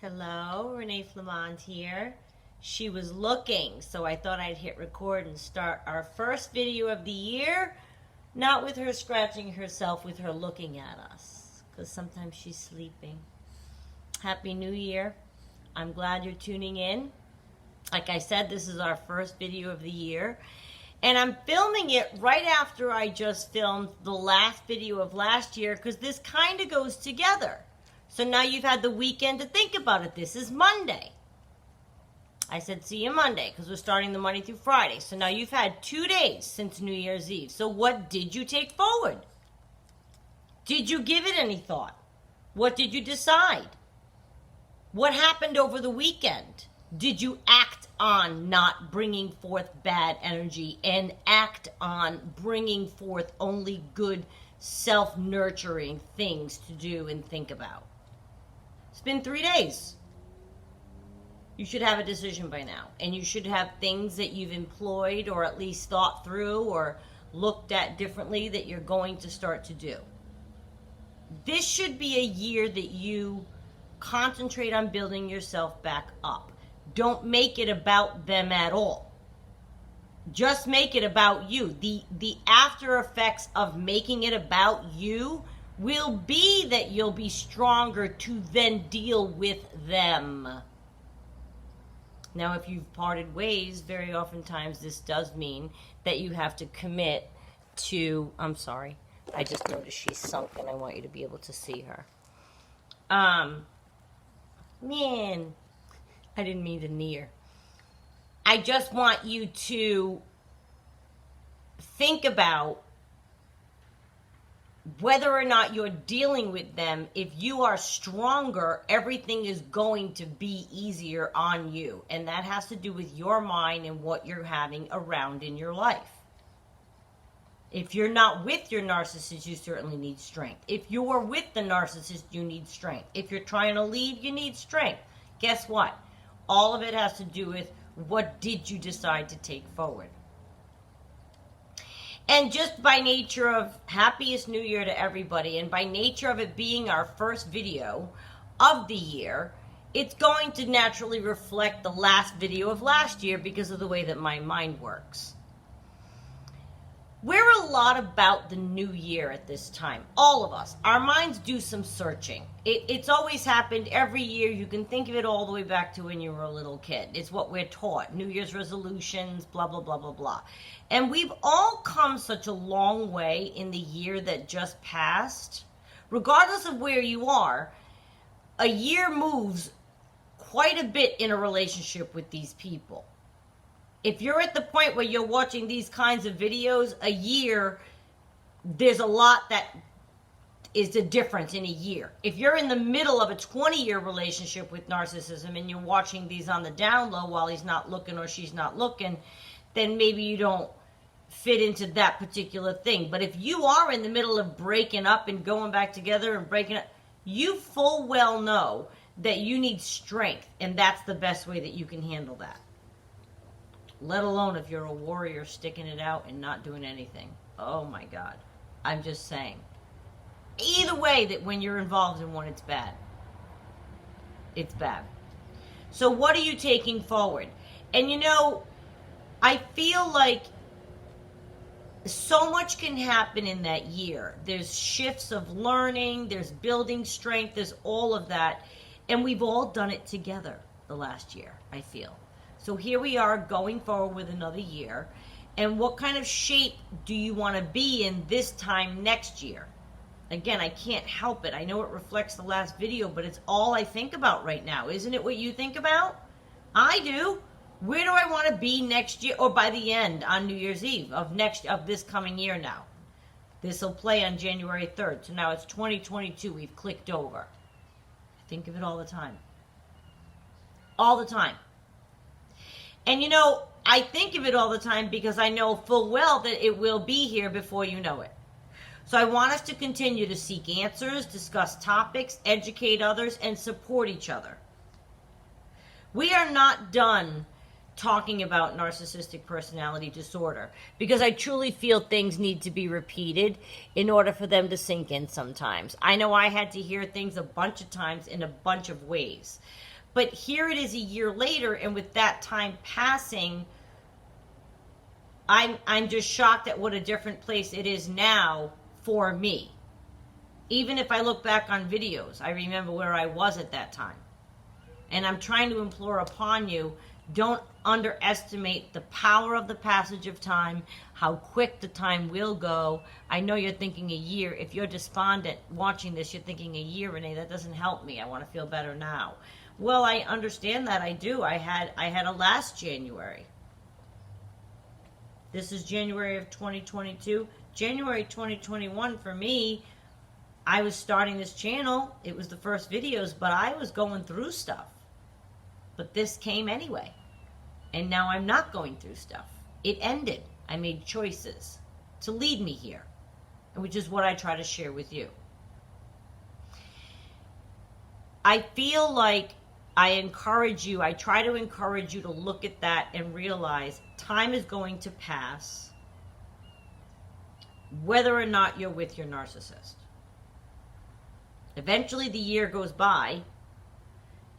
Hello, Renee Flamand here. She was looking, so I thought I'd hit record and start our first video of the year. Not with her scratching herself, with her looking at us, because sometimes she's sleeping. Happy New Year. I'm glad you're tuning in. Like I said, this is our first video of the year. And I'm filming it right after I just filmed the last video of last year, because this kind of goes together. So now you've had the weekend to think about it. This is Monday. I said see you Monday because we're starting the Monday through Friday. So now you've had 2 days since New Year's Eve. So what did you take forward? Did you give it any thought? What did you decide? What happened over the weekend? Did you act on not bringing forth bad energy and act on bringing forth only good self-nurturing things to do and think about? It's been 3 days. You should have a decision by now. And you should have things that you've employed or at least thought through or looked at differently that you're going to start to do. This should be a year that you concentrate on building yourself back up. Don't make it about them at all. Just make it about you. The after effects of making it about you will be that you'll be stronger to then deal with them. Now, if you've parted ways, very oftentimes this does mean that you have to commit to, I'm sorry, I just noticed she's sunk and I want you to be able to see her. Man, I didn't mean to near. I just want you to think about whether or not you're dealing with them. If you are stronger, everything is going to be easier on you. And that has to do with your mind and what you're having around in your life. If you're not with your narcissist, you certainly need strength. If you're with the narcissist, you need strength. If you're trying to leave, you need strength. Guess what? All of it has to do with what did you decide to take forward. And just by nature of happiest new year to everybody, and by nature of it being our first video of the year, it's going to naturally reflect the last video of last year because of the way that my mind works. We're a lot about the new year at this time. All of us. Our minds do some searching. It's always happened every year. You can think of it all the way back to when you were a little kid. It's what we're taught. New Year's resolutions, blah, blah, blah, blah, blah. And we've all come such a long way in the year that just passed. Regardless of where you are, a year moves quite a bit in a relationship with these people. If you're at the point where you're watching these kinds of videos, a year, there's a lot that is the difference in a year. If you're in the middle of a 20-year relationship with narcissism and you're watching these on the down low while he's not looking or she's not looking, then maybe you don't fit into that particular thing. But if you are in the middle of breaking up and going back together and breaking up, you full well know that you need strength, and that's the best way that you can handle that. Let alone if you're a warrior sticking it out and not doing anything. Oh my God. I'm just saying. Either way, that when you're involved in one, it's bad. It's bad. So what are you taking forward? And you know, I feel like so much can happen in that year. There's shifts of learning, there's building strength, there's all of that. And we've all done it together the last year, I feel. So here we are going forward with another year. And what kind of shape do you want to be in this time next year? Again, I can't help it. I know it reflects the last video, but it's all I think about right now. Isn't it what you think about? I do. Where do I want to be next year, or by the end on New Year's Eve of this coming year now? This will play on January 3rd. So now it's 2022. We've clicked over. I think of it all the time. All the time. And you know, I think of it all the time because I know full well that it will be here before you know it. So I want us to continue to seek answers, discuss topics, educate others, and support each other. We are not done talking about narcissistic personality disorder because I truly feel things need to be repeated in order for them to sink in sometimes. I know I had to hear things a bunch of times in a bunch of ways. But here it is a year later, and with that time passing, I'm just shocked at what a different place it is now for me. Even if I look back on videos, I remember where I was at that time. And I'm trying to implore upon you, don't underestimate the power of the passage of time, how quick the time will go. I know you're thinking a year. If you're despondent watching this, you're thinking a year, Renee, that doesn't help me. I want to feel better now. Well, I understand that. I do. I had a last January. This is January of 2022. January 2021 for me, I was starting this channel. It was the first videos, but I was going through stuff. But this came anyway. And now I'm not going through stuff. It ended. I made choices to lead me here, which is what I try to share with you. I feel like I try to encourage you to look at that and realize time is going to pass whether or not you're with your narcissist. Eventually the year goes by,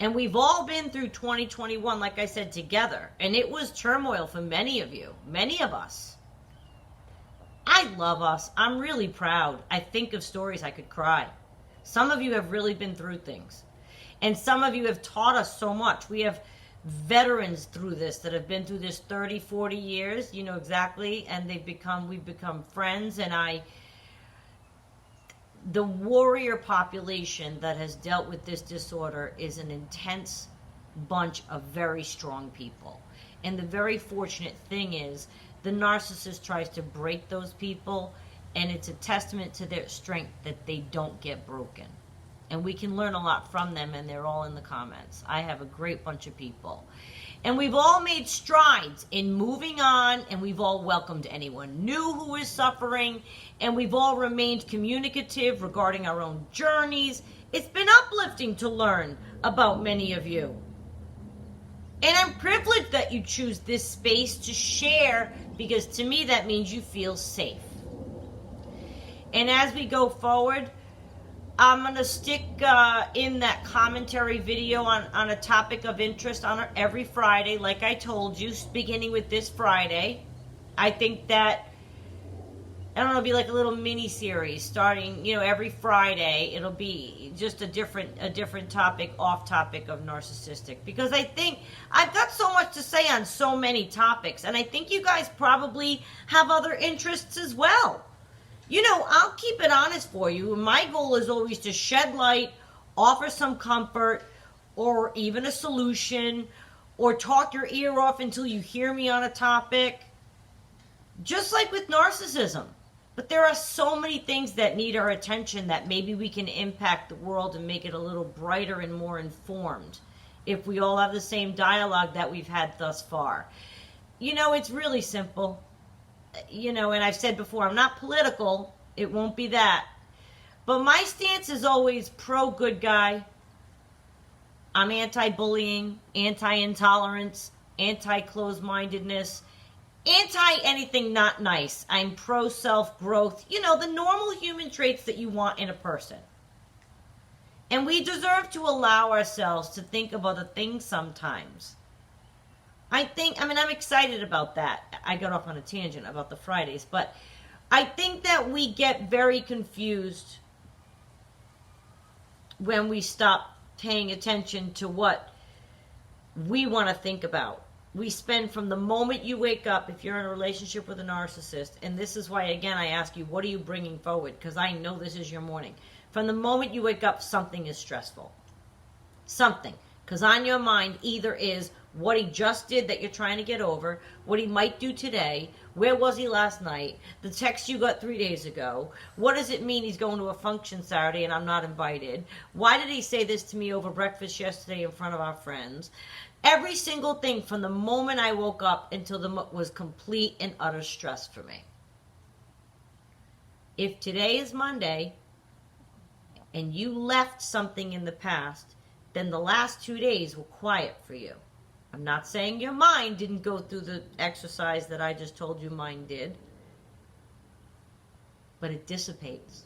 and we've all been through 2021, like I said, together. And it was turmoil for many of you, many of us. I love us. I'm really proud. I think of stories I could cry. Some of you have really been through things. And some of you have taught us so much. We have veterans through this that have been through this 30, 40 years, you know exactly, and we've become friends. And the warrior population that has dealt with this disorder is an intense bunch of very strong people. And the very fortunate thing is the narcissist tries to break those people, and it's a testament to their strength that they don't get broken. And we can learn a lot from them, and they're all in the comments. I have a great bunch of people. And we've all made strides in moving on, and we've all welcomed anyone new who is suffering, and we've all remained communicative regarding our own journeys. It's been uplifting to learn about many of you. And I'm privileged that you choose this space to share, because to me that means you feel safe. And as we go forward, I'm going to stick in that commentary video on a topic of interest on every Friday, like I told you, beginning with this Friday. I think that, I don't know, it'll be like a little mini-series starting, every Friday. It'll be just a different topic, off topic of narcissistic. Because I think I've got so much to say on so many topics, and I think you guys probably have other interests as well. I'll keep it honest for you. My goal is always to shed light, offer some comfort, or even a solution, or talk your ear off until you hear me on a topic. Just like with narcissism. But there are so many things that need our attention that maybe we can impact the world and make it a little brighter and more informed if we all have the same dialogue that we've had thus far. It's really simple. And I've said before, I'm not political. It won't be that. But my stance is always pro-good guy. I'm anti-bullying, anti-intolerance, anti-closed-mindedness, anti-anything not nice. I'm pro-self-growth. The normal human traits that you want in a person. And we deserve to allow ourselves to think of other things sometimes. I'm excited about that. I got off on a tangent about the Fridays, but I think that we get very confused when we stop paying attention to what we want to think about. We spend from the moment you wake up, if you're in a relationship with a narcissist, and this is why, again, I ask you, what are you bringing forward? Because I know this is your morning. From the moment you wake up, something is stressful. Something. Because on your mind either is what he just did that you're trying to get over, what he might do today, where was he last night, the text you got 3 days ago, what does it mean he's going to a function Saturday and I'm not invited, why did he say this to me over breakfast yesterday in front of our friends. Every single thing from the moment I woke up until was complete and utter stress for me. If today is Monday and you left something in the past, then the last 2 days were quiet for you. I'm not saying your mind didn't go through the exercise that I just told you mine did, but it dissipates.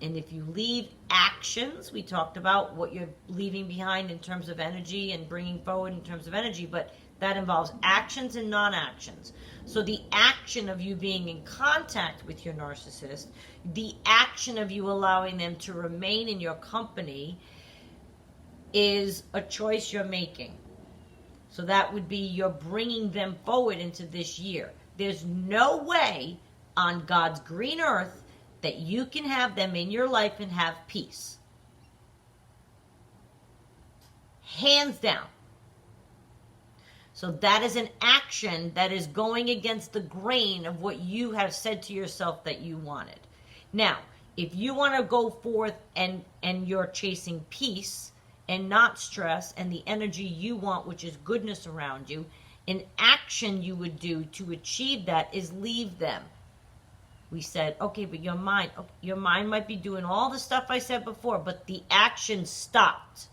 And if you leave actions, we talked about what you're leaving behind in terms of energy and bringing forward in terms of energy, but that involves actions and non-actions. So the action of you being in contact with your narcissist, the action of you allowing them to remain in your company is a choice you're making. So that would be you're bringing them forward into this year. There's no way on God's green earth that you can have them in your life and have peace. Hands down. So that is an action that is going against the grain of what you have said to yourself that you wanted. Now, if you want to go forth and you're chasing peace and not stress and the energy you want, which is goodness around you, an action you would do to achieve that is leave them. We said, okay, but your mind might be doing all the stuff I said before, but the action stopped.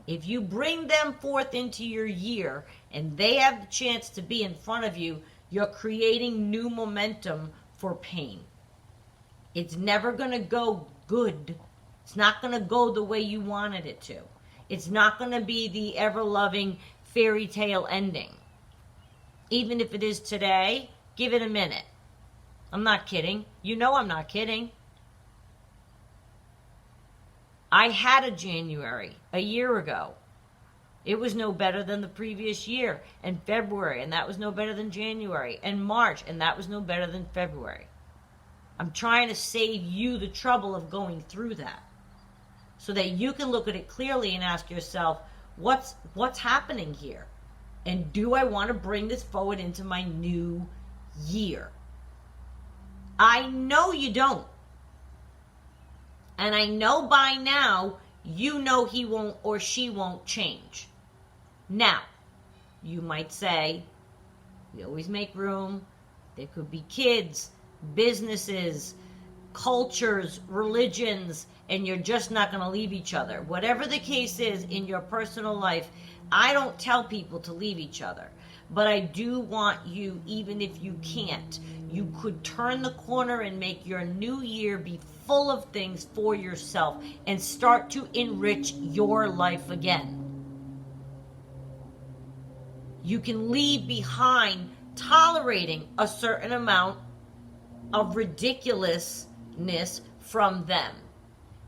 If you bring them forth into your year and they have the chance to be in front of you, you're creating new momentum for pain. It's never going to go good. It's not going to go the way you wanted it to. It's not going to be the ever-loving fairy tale ending. Even if it is today, give it a minute. I'm not kidding. You know I'm not kidding. I had a January a year ago. It was no better than the previous year. And February, and that was no better than January. And March, and that was no better than February. I'm trying to save you the trouble of going through that, so that you can look at it clearly and ask yourself, what's happening here? And do I want to bring this forward into my new year? I know you don't. And I know by now, you know he won't or she won't change. Now, you might say, we always make room. There could be kids, businesses, cultures, religions, and you're just not going to leave each other. Whatever the case is in your personal life, I don't tell people to leave each other. But I do want you, even if you can't, you could turn the corner and make your new year be full of things for yourself and start to enrich your life again. You can leave behind tolerating a certain amount of ridiculousness from them.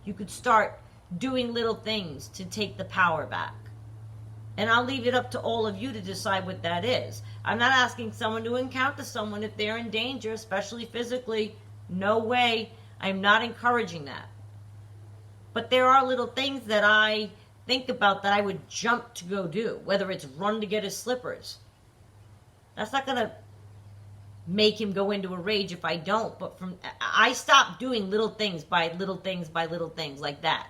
You could start doing little things to take the power back. And I'll leave it up to all of you to decide what that is. I'm not asking someone to encounter someone if they're in danger, especially physically. No way. I'm not encouraging that. But there are little things that I think about that I would jump to go do, whether it's run to get his slippers. That's not going to make him go into a rage if I don't. But I stopped doing little things by little things by little things like that.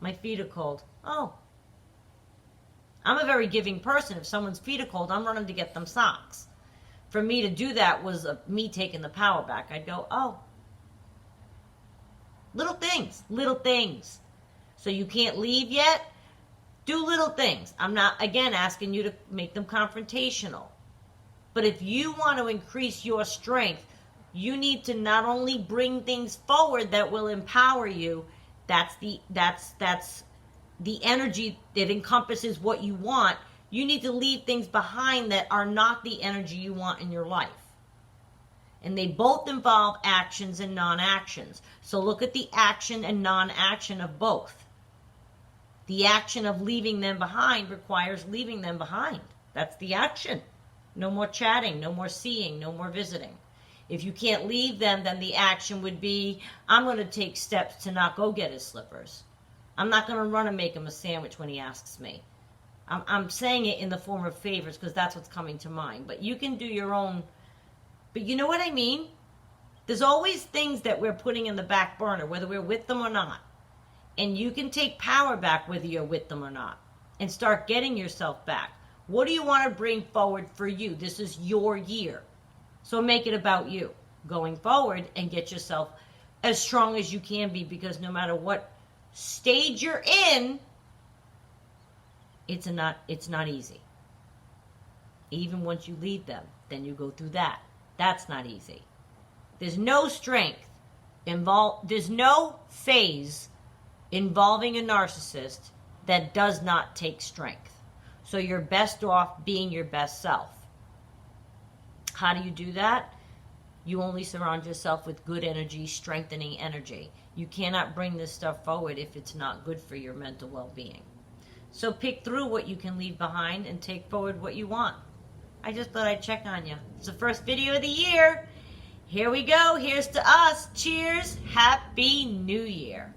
My feet are cold. Oh. I'm a very giving person. If someone's feet are cold, I'm running to get them socks. For me to do that was me taking the power back. I'd go, oh. Little things. Little things. So you can't leave yet? Do little things. I'm not, again, asking you to make them confrontational. But if you want to increase your strength, you need to not only bring things forward that will empower you, that's the energy that encompasses what you want. You need to leave things behind that are not the energy you want in your life. And they both involve actions and non-actions. So look at the action and non-action of both. The action of leaving them behind requires leaving them behind. That's the action. No more chatting, no more seeing, no more visiting. If you can't leave them, then the action would be, I'm going to take steps to not go get his slippers. I'm not going to run and make him a sandwich when he asks me. I'm saying it in the form of favors because that's what's coming to mind. But you can do your own. But you know what I mean? There's always things that we're putting in the back burner, whether we're with them or not. And you can take power back whether you're with them or not and start getting yourself back. What do you want to bring forward for you? This is your year. So make it about you going forward and get yourself as strong as you can be, because no matter what stage you're in, it's not easy. Even once you leave them, then you go through that. That's not easy. There's no strength There's no phase involving a narcissist that does not take strength. So you're best off being your best self. How do you do that? You only surround yourself with good energy, strengthening energy. You cannot bring this stuff forward if it's not good for your mental well-being. So pick through what you can leave behind and take forward what you want. I just thought I'd check on you. It's the first video of the year. Here we go. Here's to us. Cheers. Happy New Year.